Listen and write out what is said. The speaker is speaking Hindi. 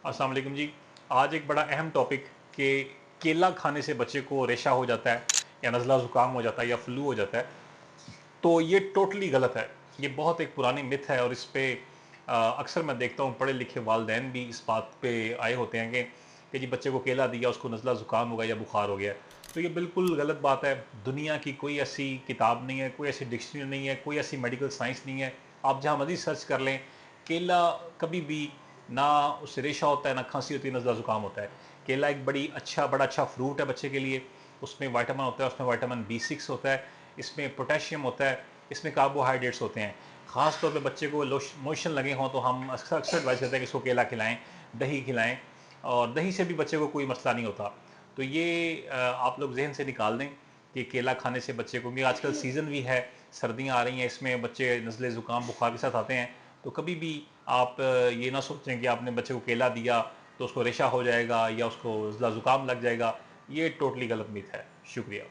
अस्सलाम वालेकुम जी। आज एक बड़ा अहम टॉपिक कि केला खाने से बच्चे को रेशा हो जाता है या नज़ला ज़ुकाम हो जाता है या फ्लू हो जाता है। तो ये टोटली गलत है। ये बहुत एक पुरानी मिथ है और इस पे अक्सर मैं देखता हूँ पढ़े लिखे वालिदैन भी इस बात पे आए होते हैं कि जी बच्चे को केला दिया, उसको नज़ला ज़ुकाम हो गया या बुखार हो गया। तो ये बिल्कुल गलत बात है। दुनिया की कोई ऐसी किताब नहीं है, कोई ऐसी डिक्शनरी नहीं है, कोई ऐसी मेडिकल साइंस नहीं है। आप जहाँ मर्ज़ी सर्च कर लें, केला कभी भी ना उससे रेशा होता है, ना खांसी होती है, नज़ला ज़ुकाम होता है। केला एक बड़ा अच्छा फ्रूट है बच्चे के लिए। उसमें विटामिन होता है, उसमें विटामिन B6 होता है, इसमें पोटेशियम होता है, इसमें कार्बोहाइड्रेट्स होते हैं। ख़ास तौर पे बच्चे को मोशन लगे हों तो हम अक्सर अक्सर एडवाइस करते हैं कि इसको केला खिलाएं, दही खिलाएं, और दही से भी बच्चे को कोई मसला नहीं होता। तो ये आप लोग जहन से निकाल दें कि केला खाने से बच्चे को, क्योंकि आजकल सीज़न भी है, सर्दियाँ आ रही हैं, इसमें बच्चे नज़ले ज़ुकाम बुखार के साथ आते हैं। तो कभी भी आप ये ना सोचें कि आपने बच्चे को केला दिया तो उसको रेशा हो जाएगा या उसको नज़ला ज़ुकाम लग जाएगा। ये टोटली गलत मिथ है। शुक्रिया।